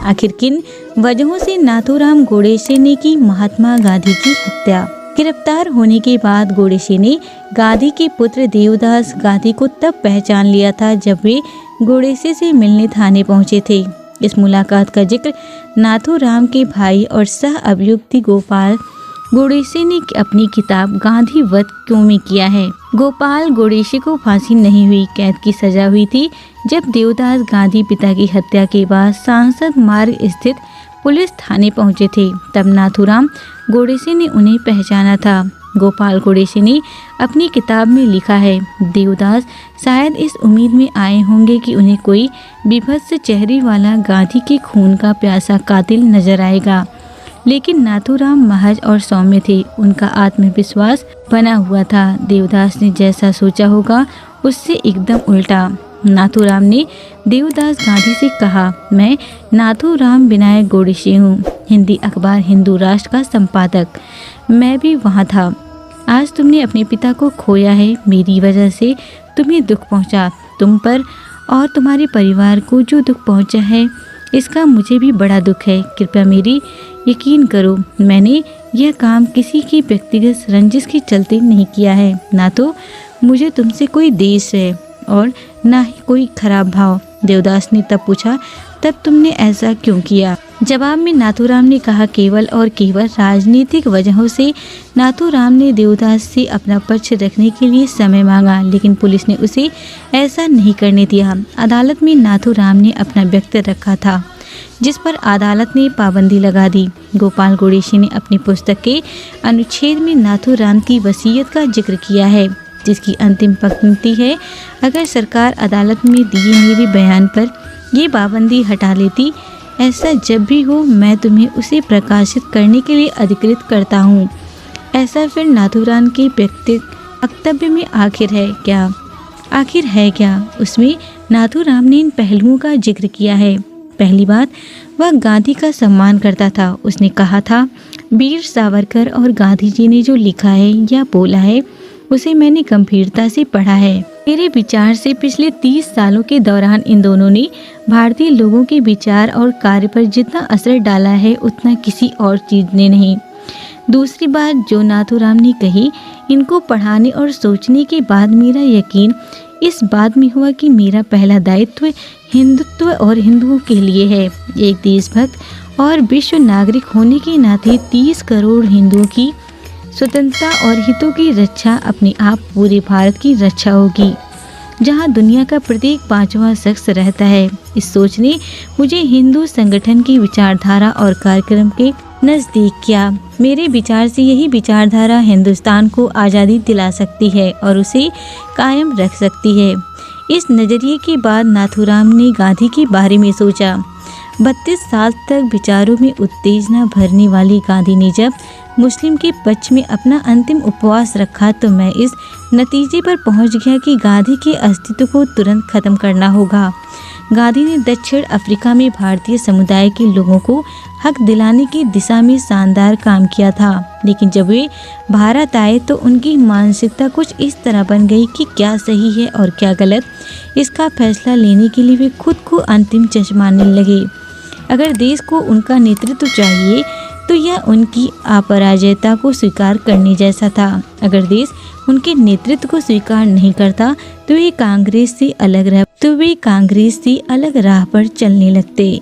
आखिर किन वजहों से नाथूराम गोडसे ने की महात्मा गांधी की हत्या। गिरफ्तार होने के बाद गोडसे ने गांधी के पुत्र देवदास गांधी को तब पहचान लिया था जब वे गोडसे से मिलने थाने पहुंचे थे। इस मुलाकात का जिक्र नाथूराम के भाई और सह अभियुक्त गोपाल गोडसे ने अपनी किताब गांधी वध क्यों में किया है। गोपाल गोडसे को फांसी नहीं हुई, कैद की सजा हुई थी। जब देवदास गांधी पिता की हत्या के बाद सांसद मार्ग स्थित पुलिस थाने पहुंचे थे, तब नाथूराम गोडसे ने उन्हें पहचाना था। गोपाल गोडसे ने अपनी किताब में लिखा है, देवदास शायद इस उम्मीद में आए होंगे कि उन्हें कोई बीभत्स चेहरे वाला गांधी के खून का प्यासा कातिल नजर आएगा, लेकिन नाथूराम महज और सौम्य थे। उनका आत्मविश्वास बना हुआ था। देवदास ने जैसा सोचा होगा उससे एकदम उल्टा। नाथूराम ने देवदास गांधी से कहा, मैं नाथूराम विनायक गोडसे हूँ, हिंदी अखबार हिंदू राष्ट्र का संपादक। मैं भी वहाँ था। आज तुमने अपने पिता को खोया है। मेरी वजह से तुम्हें दुख पहुँचा। तुम पर और तुम्हारे परिवार को जो दुख पहुँचा है, इसका मुझे भी बड़ा दुख है। कृपया मेरी यकीन करो, मैंने यह काम किसी की व्यक्तिगत रंजिश के चलते नहीं किया है। ना तो मुझे तुमसे कोई द्वेष है और ना ही कोई खराब भाव। देवदास ने तब पूछा, तब तुमने ऐसा क्यों किया? जवाब में नाथूराम ने कहा, केवल और केवल राजनीतिक वजहों से। नाथूराम ने देवदास से अपना पक्ष रखने के लिए समय मांगा, लेकिन पुलिस ने उसे ऐसा नहीं करने दिया। अदालत में नाथूराम ने अपना वक्तव्य रखा था, जिस पर अदालत ने पाबंदी लगा दी। गोपाल गोडसे ने अपनी पुस्तक के अनुच्छेद में नाथूराम की वसीयत का जिक्र किया है, जिसकी अंतिम पंक्ति है, अगर सरकार अदालत में दिए मेरे बयान पर ये पाबंदी हटा लेती, ऐसा जब भी हो मैं तुम्हें उसे प्रकाशित करने के लिए अधिकृत करता हूँ। ऐसा फिर नाथूराम के वक्तव्य में आखिर है क्या? उसमें नाथूराम ने इन पहलुओं का जिक्र किया है। पहली बात, वह गांधी का सम्मान करता था। उसने कहा था, वीर सावरकर और गांधी जी ने जो लिखा है या बोला है, उसे मैंने गंभीरता से पढ़ा है। मेरे विचार से पिछले 30 सालों के दौरान इन दोनों ने भारतीय लोगों के विचार और कार्य पर जितना असर डाला है, उतना किसी और चीज ने नहीं। दूसरी बात जो नाथूराम ने कही, इनको पढ़ाने और सोचने के बाद मेरा यकीन इस बात में हुआ कि मेरा पहला दायित्व हिंदुत्व और हिंदुओं के लिए है। एक देशभक्त और विश्व नागरिक होने के नाते 30 करोड़ हिंदुओं की स्वतंत्रता और हितों की रक्षा अपने आप पूरे भारत की रक्षा होगी, जहां दुनिया का प्रत्येक 5वां शख्स रहता है। इस सोच ने मुझे हिंदू संगठन की विचारधारा और कार्यक्रम के नजदीक किया। मेरे विचार से यही विचारधारा हिंदुस्तान को आज़ादी दिला सकती है और उसे कायम रख सकती है। इस नज़रिए के बाद नाथूराम ने गांधी के बारे में सोचा। 32 साल तक विचारों में उत्तेजना भरने वाली गांधी ने जब मुस्लिम के पक्ष में अपना अंतिम उपवास रखा, तो मैं इस नतीजे पर पहुंच गया कि गांधी के अस्तित्व को तुरंत खत्म करना होगा। गांधी ने दक्षिण अफ्रीका में भारतीय समुदाय के लोगों को हक दिलाने की दिशा में शानदार काम किया था, लेकिन जब वे भारत आए तो उनकी मानसिकता कुछ इस तरह बन गई कि क्या सही है और क्या गलत, इसका फैसला लेने के लिए वे खुद को अंतिम जज मानने लगे। अगर देश को उनका नेतृत्व चाहिए तो यह उनकी अपराजयता को स्वीकार करने जैसा था। अगर देश उनके नेतृत्व को स्वीकार नहीं करता तो वे कांग्रेस से अलग राह पर चलने लगते।